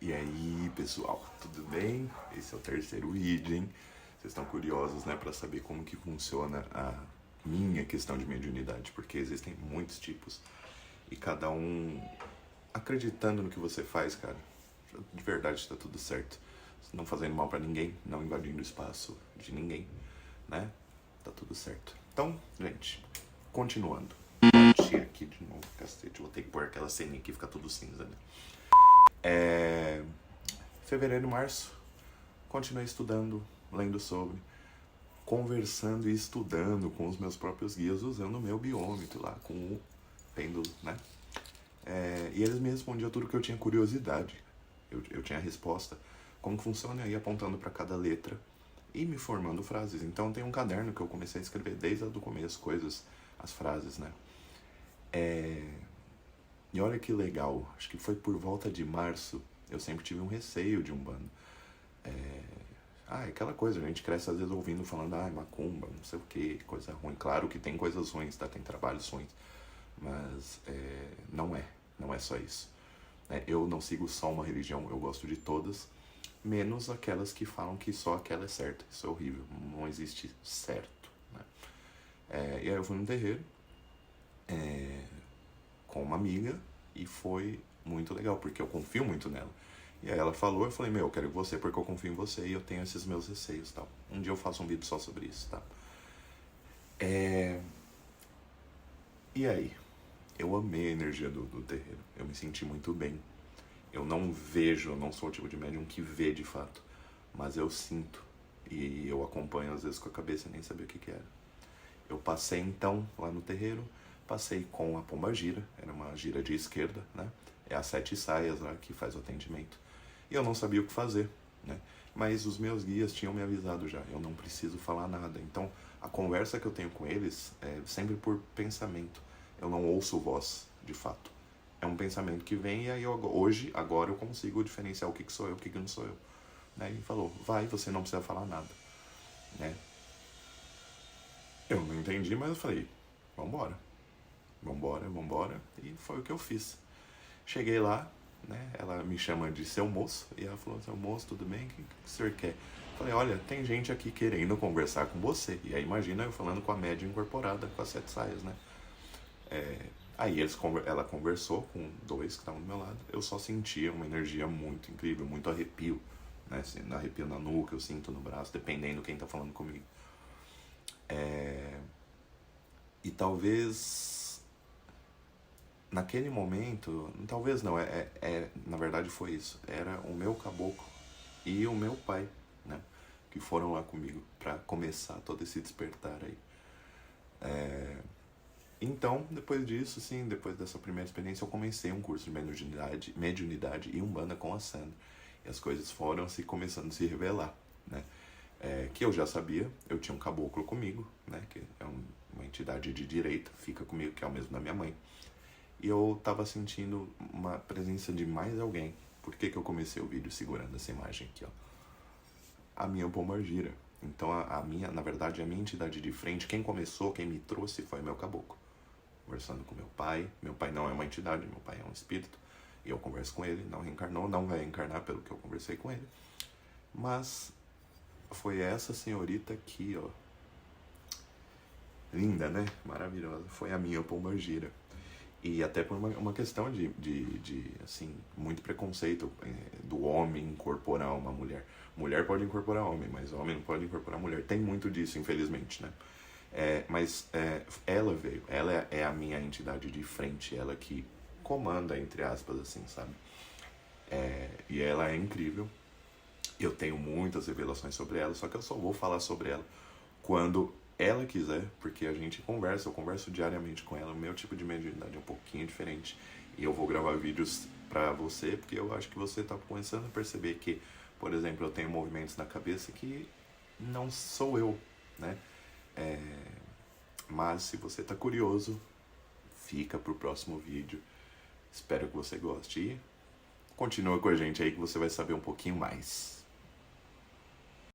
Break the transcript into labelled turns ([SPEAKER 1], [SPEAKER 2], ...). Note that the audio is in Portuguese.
[SPEAKER 1] E aí, pessoal, tudo bem? Esse é o terceiro vídeo, hein? Vocês estão curiosos, né, para saber como que funciona a minha questão de mediunidade, porque existem muitos tipos e cada um acreditando no que você faz, cara. De verdade está tudo certo. Não fazendo mal para ninguém, não invadindo o espaço de ninguém, né? Tá tudo certo. Então, gente, continuando. Bati aqui de novo, cacete. Vou ter que pôr aquela ceninha aqui, fica tudo cinza, né? Fevereiro e março, continuei estudando, lendo sobre, conversando e estudando com os meus próprios guias, usando o meu biômetro lá, com o pêndulo, né? E eles me respondiam tudo que eu tinha curiosidade. Eu tinha a resposta, como funciona, e apontando para cada letra e me formando frases. Então tem um caderno que eu comecei a escrever desde o começo, coisas, as frases, né? E olha que legal, acho que foi por volta de março, eu sempre tive um receio de Umbanda. Aquela coisa, a gente cresce às vezes ouvindo falando, macumba, não sei o que, coisa ruim. Claro que tem coisas ruins, tá? Tem trabalhos ruins, mas não é só isso. Eu não sigo só uma religião, eu gosto de todas, menos aquelas que falam que só aquela é certa. Isso é horrível, não existe certo, né? E aí eu fui no terreiro, com uma amiga, e foi muito legal, porque eu confio muito nela. E aí ela falou, eu falei, eu quero você porque eu confio em você e eu tenho esses meus receios, tal. Um dia eu faço um vídeo só sobre isso, tá? E aí, eu amei a energia do terreiro, eu me senti muito bem. Eu não sou o tipo de médium que vê de fato, mas eu sinto, e eu acompanho às vezes com a cabeça e nem sabia o que era. Eu passei então lá no terreiro, passei com a pomba-gira, era uma gira de esquerda, né? É a 7 saias lá que faz o atendimento. E eu não sabia o que fazer, né? Mas os meus guias tinham me avisado já, eu não preciso falar nada. Então, a conversa que eu tenho com eles é sempre por pensamento. Eu não ouço voz, de fato. É um pensamento que vem e aí agora eu consigo diferenciar o que sou eu, o que não sou eu. Né? E falou, vai, você não precisa falar nada, né? Eu não entendi, mas eu falei, vambora. Vambora. E foi o que eu fiz. Cheguei lá, né? Ela me chama de seu moço. E ela falou, seu moço, tudo bem? O que o senhor quer? Eu falei, olha, tem gente aqui querendo conversar com você. E aí imagina eu falando com a média incorporada, com as 7 saias, né? Aí ela conversou com 2 que estavam do meu lado. Eu só sentia uma energia muito incrível, muito arrepio, né? Assim, arrepio na nuca, eu sinto no braço, dependendo quem tá falando comigo. E talvez naquele momento, talvez não, na verdade foi isso. Era o meu caboclo e o meu pai, né? Que foram lá comigo para começar todo esse despertar aí. Então, depois disso, sim, depois dessa primeira experiência, eu comecei um curso de mediunidade e Umbanda com a Sandra. E as coisas foram começando a se revelar, né? Que eu já sabia, eu tinha um caboclo comigo, né? Que é uma entidade de direita, fica comigo, que é o mesmo da minha mãe. E eu tava sentindo uma presença de mais alguém. Por que eu comecei o vídeo segurando essa imagem aqui, ó? A minha pomba-gira. Então, na verdade, a minha entidade de frente, quem começou, quem me trouxe foi meu caboclo. Conversando com meu pai. Meu pai não é uma entidade, meu pai é um espírito. E eu converso com ele, não reencarnou, não vai reencarnar pelo que eu conversei com ele. Mas foi essa senhorita aqui, ó. Linda, né? Maravilhosa. Foi a minha pomba-gira. E até por uma questão de assim, muito preconceito do homem incorporar uma mulher. Mulher pode incorporar homem, mas homem não pode incorporar mulher. Tem muito disso, infelizmente, né? Mas ela veio, ela é a minha entidade de frente, ela que comanda, entre aspas, assim, sabe? E ela é incrível. Eu tenho muitas revelações sobre ela, só que eu só vou falar sobre ela quando ela quiser, porque a gente conversa, eu converso diariamente com ela. O meu tipo de mediunidade é um pouquinho diferente e eu vou gravar vídeos pra você, porque eu acho que você tá começando a perceber que, por exemplo, eu tenho movimentos na cabeça que não sou eu, né? Mas se você tá curioso, fica pro próximo vídeo. Espero que você goste e continua com a gente aí que você vai saber um pouquinho mais.